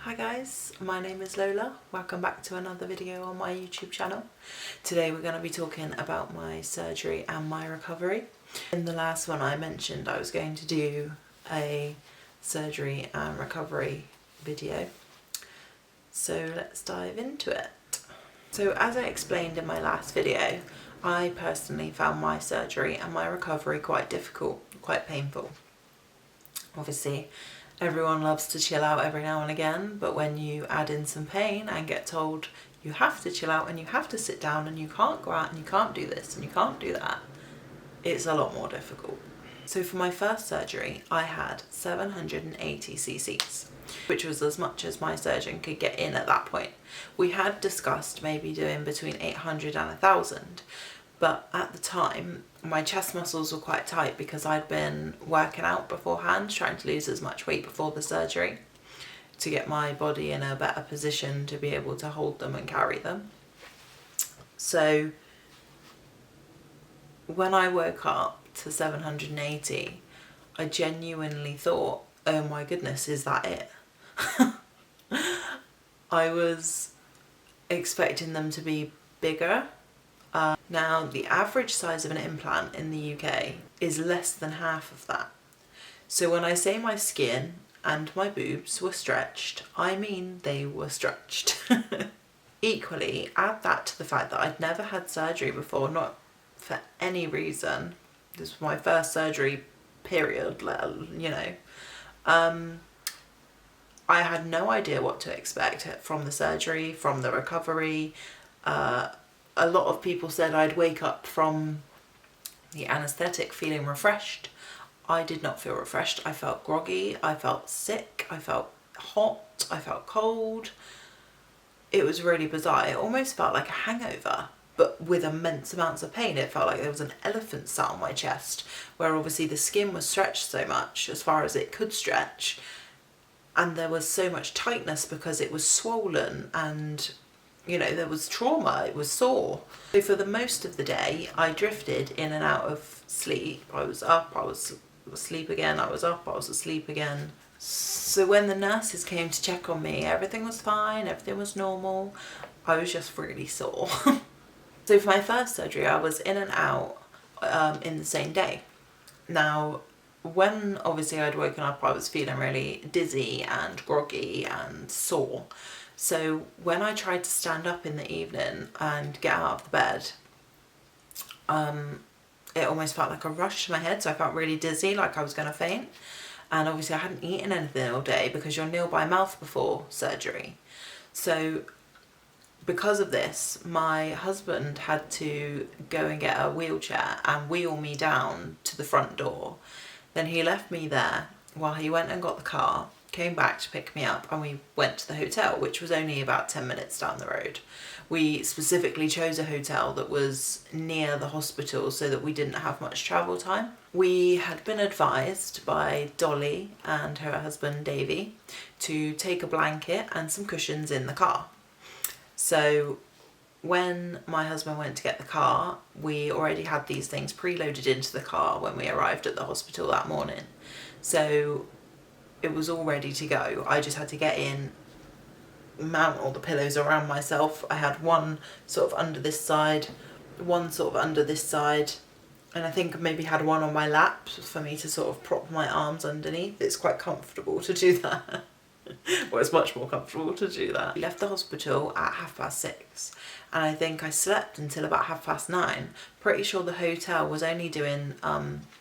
Hi guys, my name is Lola. Welcome back to another video on my YouTube channel. Today we're going to be talking about my surgery and my recovery. In the last one I mentioned I was going to do a surgery and recovery video. So let's dive into it. So as I explained in my last video, I personally found my surgery and my recovery quite difficult, quite painful. Obviously, everyone loves to chill out every now and again, but when you add in some pain and get told you have to chill out and you have to sit down and you can't go out and you can't do this and you can't do that, it's a lot more difficult. So for my first surgery, I had 780 cc's, which was as much as my surgeon could get in at that point. We had discussed maybe doing between 800 and 1,000, but at the time my chest muscles were quite tight because I'd been working out beforehand, trying to lose as much weight before the surgery to get my body in a better position to be able to hold them and carry them. So when I woke up to 780, I genuinely thought, oh my goodness, is that it? I was expecting them to be bigger. Now, the average size of an implant in the UK is less than half of that. So when I say my skin and my boobs were stretched, I mean they were stretched. Equally, add that to the fact that I'd never had surgery before, not for any reason. This was my first surgery, period, you know. I had no idea what to expect from the surgery, from the recovery. A lot of people said I'd wake up from the anaesthetic feeling refreshed. I did not feel refreshed. I felt groggy, I felt sick, I felt hot, I felt cold. It was really bizarre. It almost felt like a hangover, but with immense amounts of pain. It felt like there was an elephant sat on my chest, where obviously the skin was stretched so much as far as it could stretch, and there was so much tightness because it was swollen and, you know, there was trauma, it was sore. So for the most of the day, I drifted in and out of sleep. I was up, I was asleep again, I was up, I was asleep again. So when the nurses came to check on me, everything was fine, everything was normal. I was just really sore. So for my first surgery, I was in and out in the same day. Now, when obviously I'd woken up, I was feeling really dizzy and groggy and sore. So when I tried to stand up in the evening and get out of the bed, it almost felt like a rush to my head. So I felt really dizzy, like I was going to faint. And obviously I hadn't eaten anything all day because you're nil by mouth before surgery. So because of this, my husband had to go and get a wheelchair and wheel me down to the front door. Then he left me there while he went and got the car, came back to pick me up, and we went to the hotel, which was only about 10 minutes down the road. We specifically chose a hotel that was near the hospital so that we didn't have much travel time. We had been advised by Dolly and her husband Davey to take a blanket and some cushions in the car. So when my husband went to get the car, we already had these things preloaded into the car when we arrived at the hospital that morning. So it was all ready to go. I just had to get in, mount all the pillows around myself. I had one sort of under this side, one sort of under this side, and I think I maybe had one on my lap for me to sort of prop my arms underneath. It's quite comfortable to do that. Well, it's much more comfortable to do that. We left the hospital at 6:30, and I think I slept until about 9:30. Pretty sure the hotel was only doing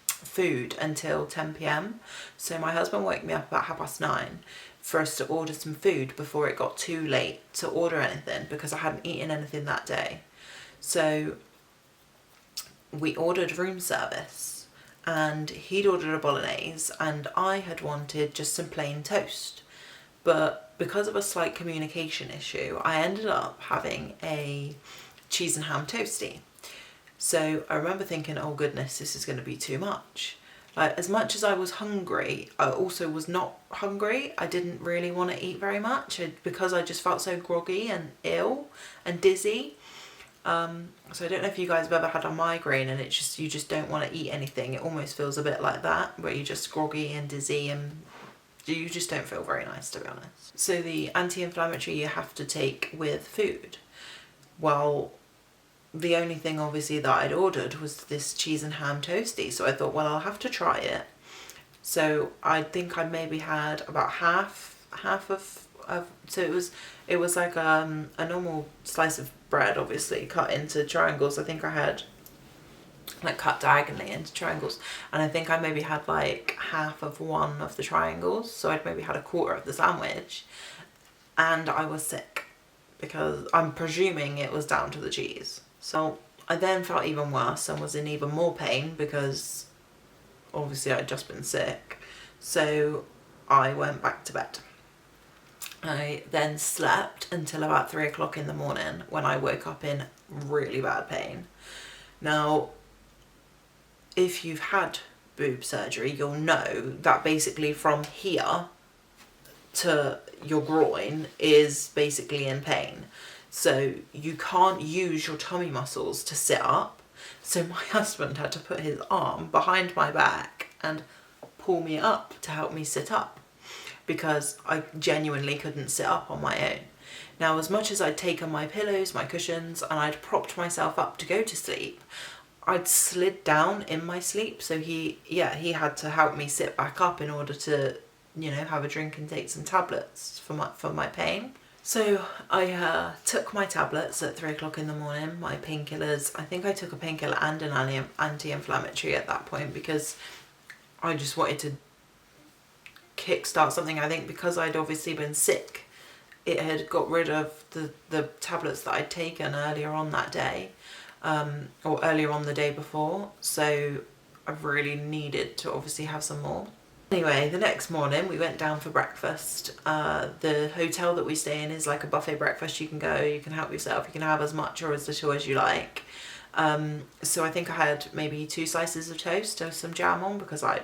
food until 10 p.m. So my husband woke me up about 9:30 for us to order some food before it got too late to order anything, because I hadn't eaten anything that day. So we ordered room service, and he'd ordered a bolognese and I had wanted just some plain toast. But because of a slight communication issue, I ended up having a cheese and ham toastie. So I remember thinking, oh goodness, this is going to be too much. Like, as much as I was hungry, I also was not hungry. I didn't really want to eat very much because I just felt so groggy and ill and dizzy. So I don't know if you guys have ever had a migraine and you just don't want to eat anything. It almost feels a bit like that, where you're just groggy and dizzy and You just don't feel very nice, to be honest. So the anti-inflammatory you have to take with food. Well, the only thing obviously that I'd ordered was this cheese and ham toasty, so I thought, well, I'll have to try it. So I think I maybe had about half of so it was like a normal slice of bread, obviously cut into triangles. I think I had like cut diagonally into triangles, and I think I maybe had like half of one of the triangles, so I'd maybe had a quarter of the sandwich, and I was sick because I'm presuming it was down to the cheese. So I then felt even worse and was in even more pain because obviously I'd just been sick. So I went back to bed. I then slept until about 3 o'clock in the morning when I woke up in really bad pain. Now, if you've had boob surgery, you'll know that basically from here to your groin is basically in pain. So you can't use your tummy muscles to sit up. So my husband had to put his arm behind my back and pull me up to help me sit up, because I genuinely couldn't sit up on my own. Now, as much as I'd taken my pillows, my cushions, and I'd propped myself up to go to sleep, I'd slid down in my sleep. So he had to help me sit back up in order to, have a drink and take some tablets for my pain. So I took my tablets at 3 o'clock in the morning, my painkillers. I think I took a painkiller and an anti-inflammatory at that point because I just wanted to kickstart something. I think because I'd obviously been sick, it had got rid of the tablets that I'd taken earlier on that day, or earlier on the day before. So I really needed to obviously have some more. Anyway, the next morning we went down for breakfast. The hotel that we stay in is like a buffet breakfast. You can go, you can help yourself, you can have as much or as little as you like. So I think I had maybe 2 slices of toast or some jam on because I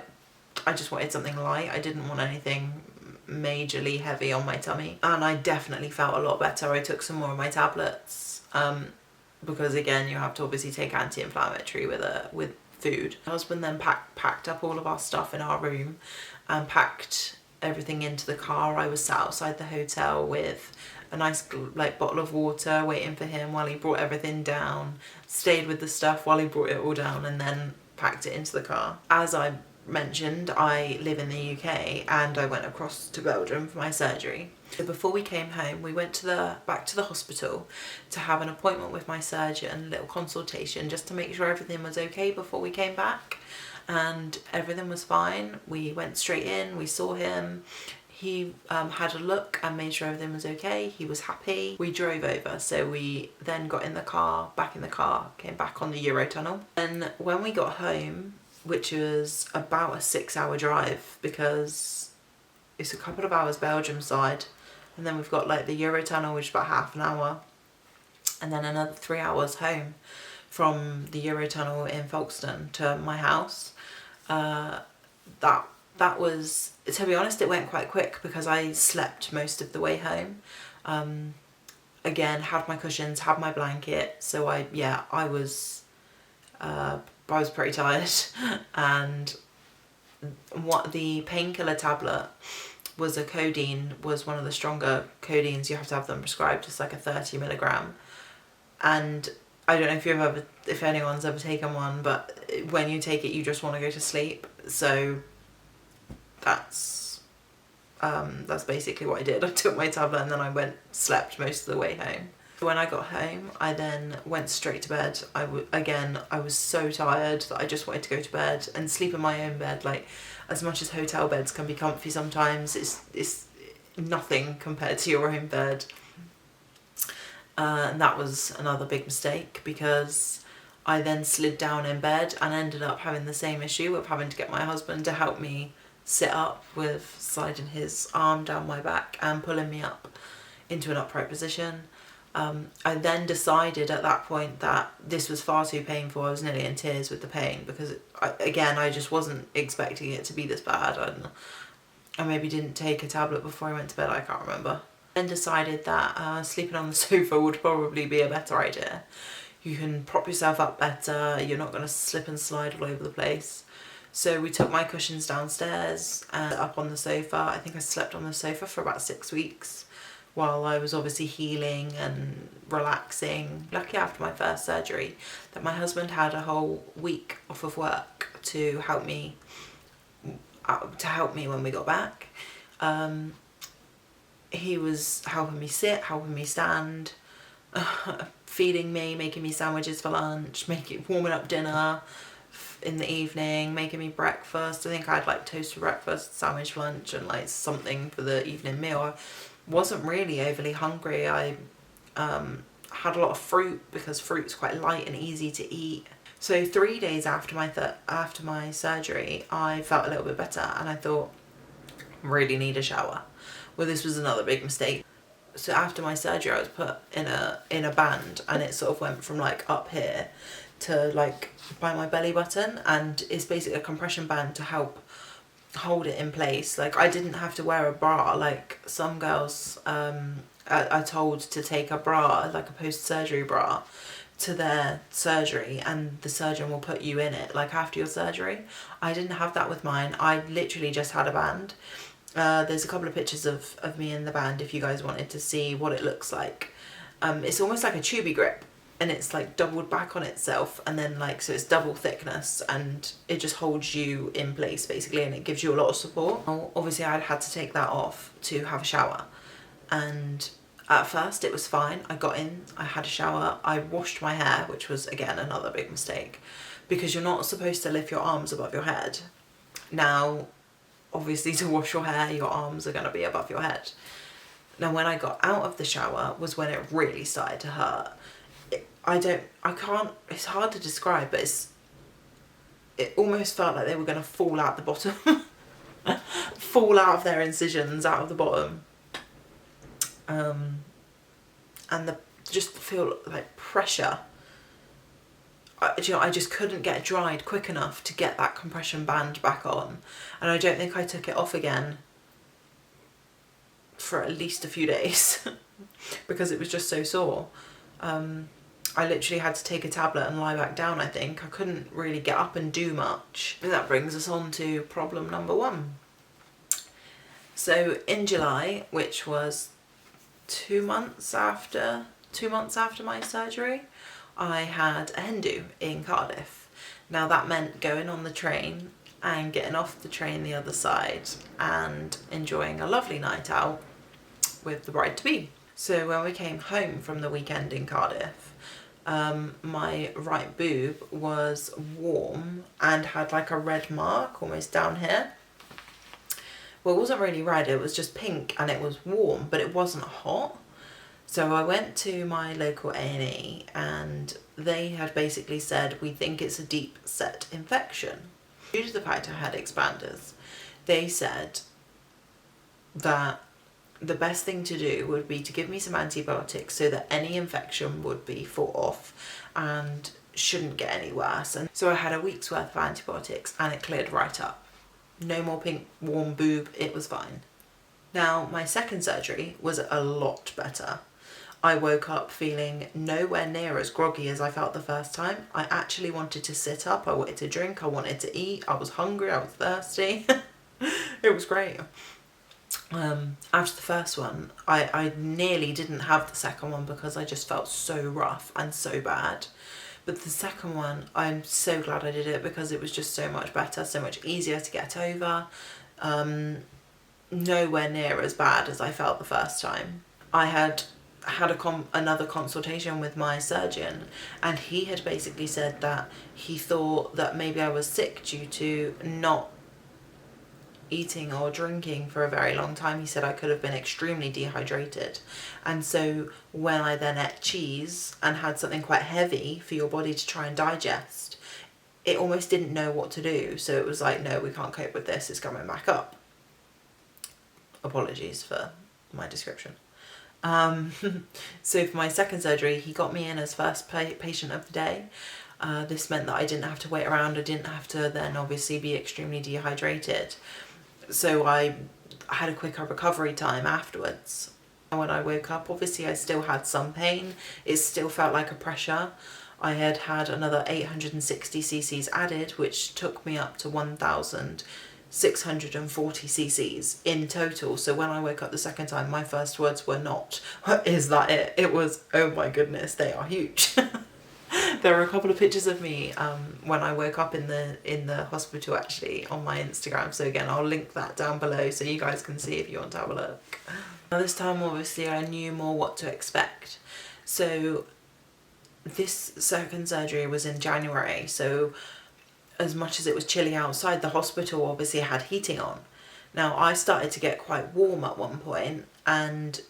just wanted something light. I didn't want anything majorly heavy on my tummy. And I definitely felt a lot better. I took some more of my tablets because again, you have to obviously take anti-inflammatory with food. My husband then packed up all of our stuff in our room and packed everything into the car. I was sat outside the hotel with a nice bottle of water waiting for him while he brought everything down, stayed with the stuff while he brought it all down, and then packed it into the car. As I mentioned, I live in the UK and I went across to Belgium for my surgery. So before we came home, we went back to the hospital to have an appointment with my surgeon, a little consultation, just to make sure everything was okay before we came back. And everything was fine. We went straight in, we saw him. He had a look and made sure everything was okay. He was happy. We drove over, so we then got back in the car, came back on the Eurotunnel. And when we got home, which was about a 6-hour drive because it's a couple of hours Belgium side, and then we've got the Eurotunnel, which is about half an hour, and then another 3 hours home from the Eurotunnel in Folkestone to my house. That was, to be honest, it went quite quick because I slept most of the way home. Again, had my cushions, had my blanket, so I was pretty tired. And what the painkiller tablet was was one of the stronger codeines. You have to have them prescribed. It's like a 30 milligram. And I don't know if anyone's ever taken one, but when you take it, you just want to go to sleep. So that's basically what I did. I took my tablet and then slept most of the way home. When I got home, I then went straight to bed. I was so tired that I just wanted to go to bed and sleep in my own bed. As much as hotel beds can be comfy sometimes, it's nothing compared to your own bed. And that was another big mistake because I then slid down in bed and ended up having the same issue of having to get my husband to help me sit up with sliding his arm down my back and pulling me up into an upright position. I then decided at that point that this was far too painful. I was nearly in tears with the pain because I just wasn't expecting it to be this bad. I maybe didn't take a tablet before I went to bed, I can't remember. Then decided that sleeping on the sofa would probably be a better idea. You can prop yourself up better, you're not going to slip and slide all over the place. So we took my cushions downstairs and up on the sofa. I think I slept on the sofa for about 6 weeks while I was obviously healing and relaxing. Lucky after my first surgery that my husband had a whole week off of work to help me when we got back. He was helping me sit, helping me stand, feeding me, making me sandwiches for lunch, warming up dinner in the evening, making me breakfast. I think I had like toast for breakfast, sandwich for lunch, and like something for the evening meal. I wasn't really overly hungry. I had a lot of fruit because fruit's quite light and easy to eat. So 3 days after my surgery, I felt a little bit better, and I thought, really need a shower. Well, this was another big mistake. So after my surgery, I was put in a band, and it sort of went from like up here to like by my belly button, and it's basically a compression band to help hold it in place. Like, I didn't have to wear a bra like some girls are told to take a bra, like a post-surgery bra, to their surgery, and the surgeon will put you in it like after your surgery. I didn't have that with mine. I literally just had a band. There's a couple of pictures of me in the band if you guys wanted to see what it looks like. It's almost like a tubey grip, and it's like doubled back on itself, and then like, so it's double thickness, and it just holds you in place basically, and it gives you a lot of support. Obviously I'd had to take that off to have a shower, and at first it was fine. I got in, I had a shower, I washed my hair, which was again another big mistake, because you're not supposed to lift your arms above your head. Now obviously to wash your hair, your arms are going to be above your head. Now when I got out of the shower was when it really started to hurt. It's hard to describe, but it almost felt like they were going to fall out the bottom. Fall out of their incisions, out of the bottom. And just feel like pressure. I just couldn't get dried quick enough to get that compression band back on, and I don't think I took it off again for at least a few days because it was just so sore. I literally had to take a tablet and lie back down. I think I couldn't really get up and do much. And that brings us on to problem number 1. So in July, which was 2 months after my surgery, I had a hen do in Cardiff. Now that meant going on the train and getting off the train the other side and enjoying a lovely night out with the bride-to-be. So when we came home from the weekend in Cardiff, my right boob was warm and had like a red mark almost down here. Well, it wasn't really red, it was just pink, and it was warm, but it wasn't hot. So I went to my local A&E, and they had basically said, we think it's a deep set infection. Due to the fact I had expanders, they said that the best thing to do would be to give me some antibiotics so that any infection would be fought off and shouldn't get any worse. And so I had a week's worth of antibiotics, and it cleared right up. No more pink warm boob, it was fine. Now my second surgery was a lot better. I woke up feeling nowhere near as groggy as I felt the first time. I actually wanted to sit up, I wanted to drink, I wanted to eat, I was hungry, I was thirsty. It was great. After the first one, I nearly didn't have the second one because I just felt so rough and so bad. But the second one, I'm so glad I did it because it was just so much better, so much easier to get over. Nowhere near as bad as I felt the first time. I had another consultation with my surgeon, and he had basically said that he thought that maybe I was sick due to not eating or drinking for a very long time. He said I could have been extremely dehydrated, and so when I then ate cheese and had something quite heavy for your body to try and digest, it almost didn't know what to do. So it was like, no, we can't cope with this, it's coming back up. Apologies for my description. So for my second surgery, he got me in as first patient of the day. This meant that I didn't have to wait around, I didn't have to then obviously be extremely dehydrated. So I had a quicker recovery time afterwards. When I woke up, obviously I still had some pain. It still felt like a pressure I had had another 860 cc's added, which took me up to 1,640 cc's in total. So when I woke up the second time, my first words were not, is that it? It was, oh my goodness, they are huge. There are a couple of pictures of me when I woke up in the hospital, actually, on my Instagram. So again, I'll link that down below so you guys can see if you want to have a look. Now this time, obviously, I knew more what to expect. So this second surgery was in January. So as much as it was chilly outside, the hospital obviously had heating on. Now I started to get quite warm at one point, and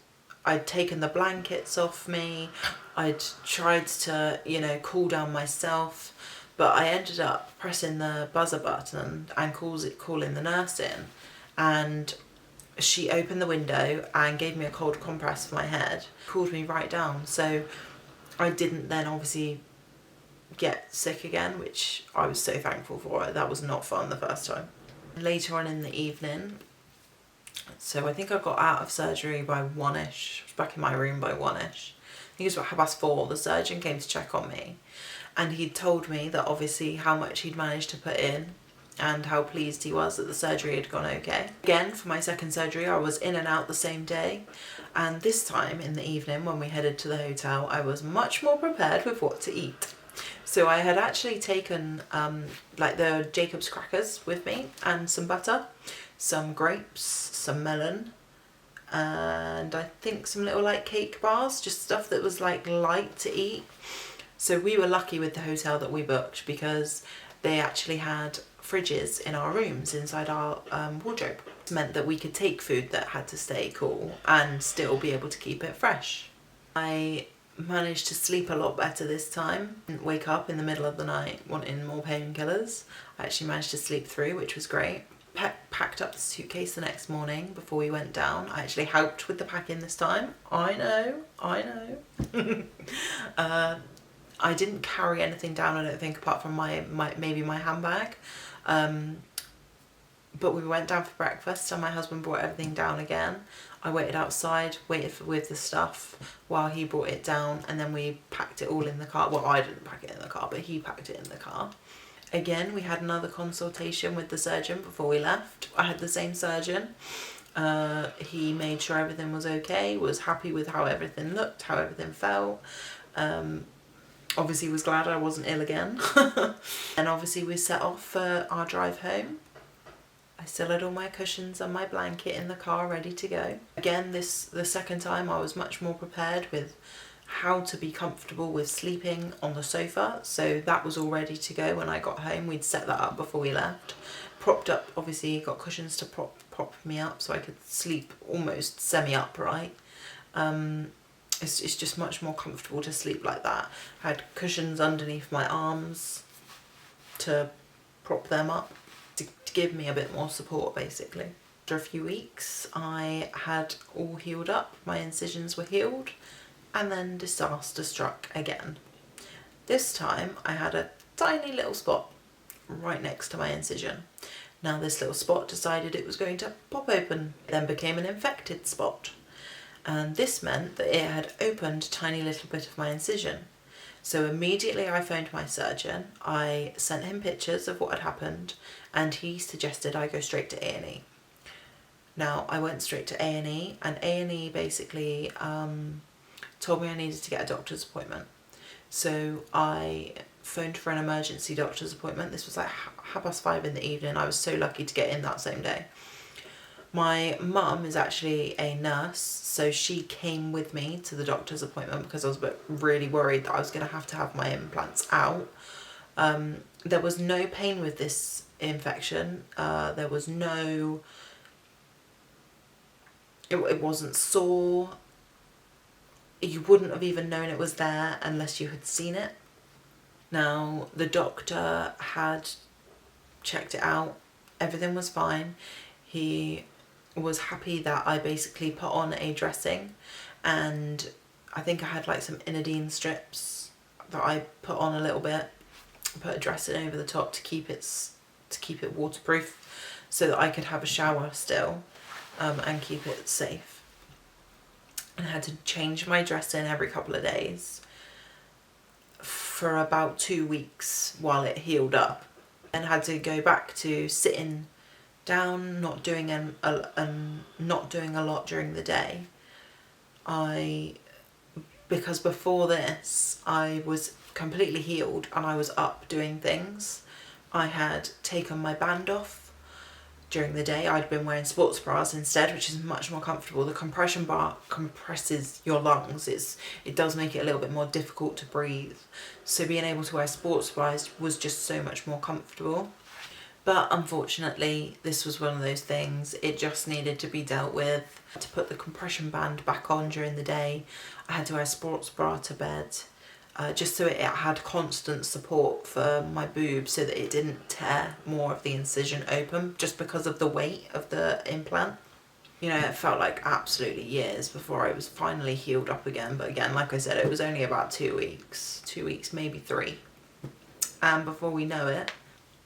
I'd taken the blankets off me. I'd tried to, you know, cool down myself, but I ended up pressing the buzzer button and calling the nurse in, and she opened the window and gave me a cold compress for my head, cooled me right down. So I didn't then obviously get sick again, which I was so thankful for. That was not fun the first time. Later on in the evening, so I think I got out of surgery by 1ish. I was back in my room by 1ish. I think it was about 4:30. The surgeon came to check on me, and he'd told me that obviously how much he'd managed to put in and how pleased he was that the surgery had gone okay. Again, for my second surgery, I was in and out the same day, and this time in the evening when we headed to the hotel, I was much more prepared with what to eat. So I had actually taken like the Jacob's crackers with me, and some butter, some grapes, some melon, and I think some little like cake bars, just stuff that was like light to eat. So we were lucky with the hotel that we booked, because they actually had fridges in our rooms inside our wardrobe. It meant that we could take food that had to stay cool and still be able to keep it fresh. I managed to sleep a lot better this time. Didn't wake up in the middle of the night wanting more painkillers. I actually managed to sleep through, which was great. Packed up the suitcase the next morning before we went down. I actually helped with the packing this time. I know. I didn't carry anything down, I don't think, apart from maybe my handbag. But we went down for breakfast and my husband brought everything down again. I waited outside, with the stuff while he brought it down, and then we packed it all in the car. Well, I didn't pack it in the car, but he packed it in the car. Again, we had another consultation with the surgeon before we left. I had the same surgeon. He made sure everything was okay, was happy with how everything looked, how everything felt. Obviously was glad I wasn't ill again. And obviously we set off for our drive home. I still had all my cushions and my blanket in the car ready to go. Again, the second time I was much more prepared with how to be comfortable with sleeping on the sofa. So that was all ready to go when I got home. We'd set that up before we left. Propped up, obviously got cushions to prop me up so I could sleep almost semi-upright. It's just much more comfortable to sleep like that. I had cushions underneath my arms to prop them up, to give me a bit more support, basically. After a few weeks, I had all healed up. My incisions were healed, and then disaster struck again. This time I had a tiny little spot right next to my incision. Now this little spot decided it was going to pop open, it then became an infected spot. And this meant that it had opened a tiny little bit of my incision. So immediately I phoned my surgeon, I sent him pictures of what had happened, and he suggested I go straight to A&E. Now I went straight to A&E, and A&E basically told me I needed to get a doctor's appointment. So I phoned for an emergency doctor's appointment. This was like 5:30 in the evening. I was so lucky to get in that same day. My mum is actually a nurse, so she came with me to the doctor's appointment because I was really worried that I was going to have my implants out. There was no pain with this infection. There was no... It wasn't sore. You wouldn't have even known it was there unless you had seen it. Now, the doctor had checked it out. Everything was fine. He was happy that I basically put on a dressing, and I think I had like some Inadine strips that I put on a little bit, put a dressing over the top to keep it waterproof so that I could have a shower still and keep it safe. And I had to change my dressing every couple of days. for about 2 weeks while it healed up, and had to go back to sitting down, not doing a lot during the day. Because before this I was completely healed and I was up doing things. I had taken my band off during the day. I'd been wearing sports bras instead, which is much more comfortable. The compression bar compresses your lungs. It does make it a little bit more difficult to breathe. So being able to wear sports bras was just so much more comfortable. But unfortunately, this was one of those things. It just needed to be dealt with. To put the compression band back on during the day, I had to wear a sports bra to bed. Just so it had constant support for my boob so that it didn't tear more of the incision open just because of the weight of the implant. You know, it felt like absolutely years before I was finally healed up again. But again, like I said, it was only about 2 weeks. 2 weeks, maybe 3. And before we know it,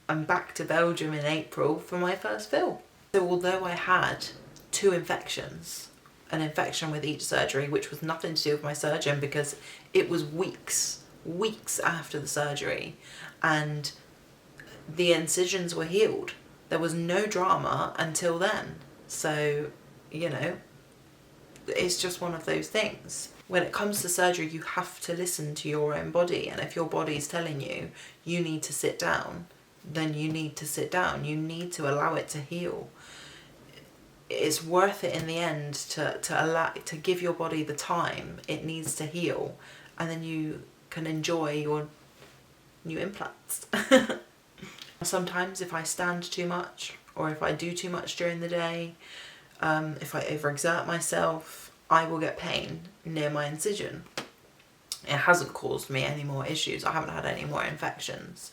I'm back to Belgium in April for my first fill. So although I had 2 infections, an infection with each surgery, which was nothing to do with my surgeon because it was weeks after the surgery, and the incisions were healed. There was no drama until then. So, you know, it's just one of those things. When it comes to surgery, you have to listen to your own body, and if your body's telling you you need to sit down, then you need to sit down. You need to allow it to heal. It's worth it in the end to give your body the time it needs to heal, and then you can enjoy your new implants. Sometimes if I stand too much, or if I do too much during the day, if I overexert myself, I will get pain near my incision. It hasn't caused me any more issues. I haven't had any more infections,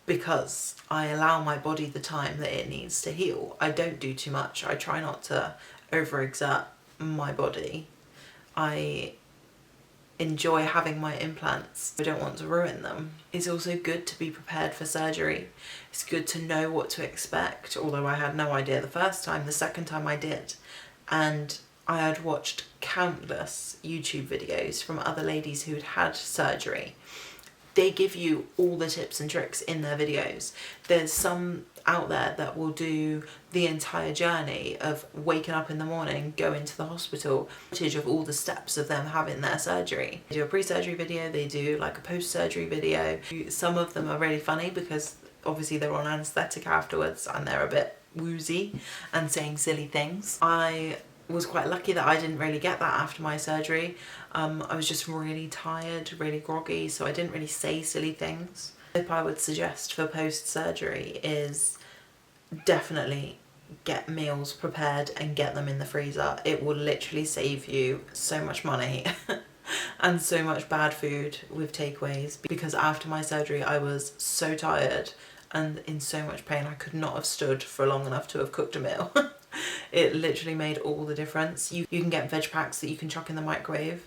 because I allow my body the time that it needs to heal. I don't do too much. I try not to overexert my body. I enjoy having my implants. I don't want to ruin them. It's also good to be prepared for surgery. It's good to know what to expect, although I had no idea the first time. The second time I did. And I had watched countless YouTube videos from other ladies who'd had surgery. They give you all the tips and tricks in their videos. There's some out there that will do the entire journey of waking up in the morning, going to the hospital, footage of all the steps of them having their surgery. They do a pre-surgery video, they do like a post-surgery video. Some of them are really funny because obviously they're on anaesthetic afterwards and they're a bit woozy and saying silly things. I was quite lucky that I didn't really get that after my surgery. I was just really tired, really groggy, so I didn't really say silly things. The tip I would suggest for post-surgery is definitely get meals prepared and get them in the freezer. It will literally save you so much money and so much bad food with takeaways, because after my surgery I was so tired and in so much pain I could not have stood for long enough to have cooked a meal. It literally made all the difference. You can get veg packs that you can chuck in the microwave,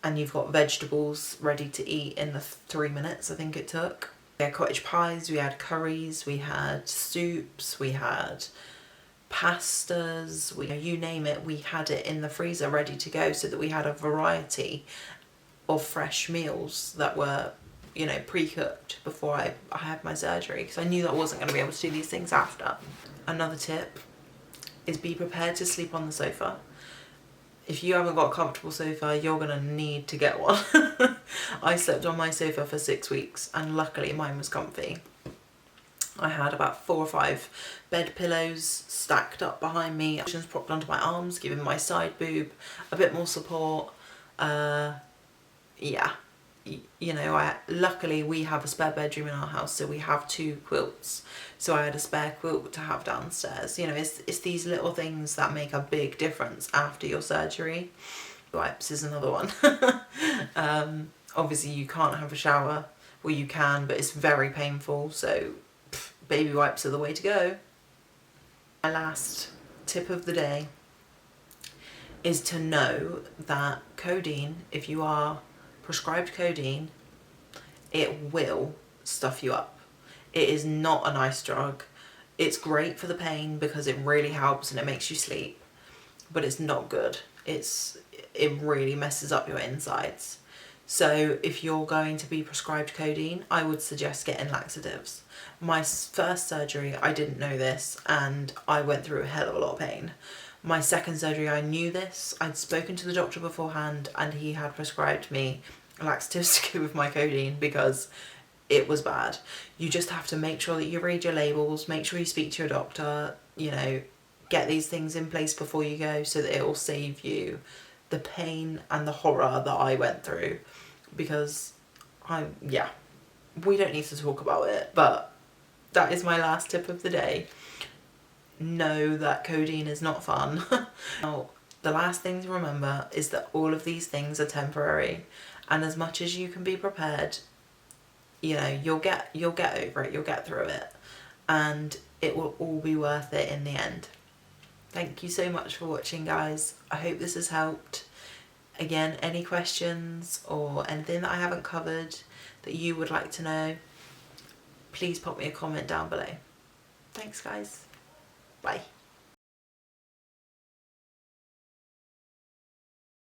and you've got vegetables ready to eat in the 3 minutes I think it took. We had cottage pies, we had curries, we had soups, we had pastas, you name it, we had it in the freezer ready to go, so that we had a variety of fresh meals that were, you know, pre-cooked before I had my surgery, because I knew that I wasn't going to be able to do these things after. Another tip is be prepared to sleep on the sofa. If you haven't got a comfortable sofa, you're going to need to get one. I slept on my sofa for 6 weeks and luckily mine was comfy. I had about 4 or 5 bed pillows stacked up behind me, cushions propped onto my arms, giving my side boob a bit more support. Yeah. You know, luckily we have a spare bedroom in our house, so we have 2 quilts. So I had a spare quilt to have downstairs. You know, it's these little things that make a big difference after your surgery. Wipes is another one. Obviously you can't have a shower. Well, you can, but it's very painful, so baby wipes are the way to go. My last tip of the day is to know that codeine, if you are prescribed codeine, it will stuff you up. It is not a nice drug. It's great for the pain because it really helps and it makes you sleep, but it's not good. It really messes up your insides. So if you're going to be prescribed codeine, I would suggest getting laxatives. My first surgery, I didn't know this, and I went through a hell of a lot of pain. My second surgery, I knew this. I'd spoken to the doctor beforehand, and he had prescribed me laxatives to go with my codeine because it was bad. You just have to make sure that you read your labels, make sure you speak to your doctor, you know, get these things in place before you go so that it will save you the pain and the horror that I went through, because we don't need to talk about it, but that is my last tip of the day. Know that codeine is not fun. Now, the last thing to remember is that all of these things are temporary, and as much as you can be prepared, you know, you'll get over it, you'll get through it, and it will all be worth it in the end. Thank you so much for watching, guys. I hope this has helped. Again, any questions or anything that I haven't covered that you would like to know, please pop me a comment down below. Thanks, guys. Bye.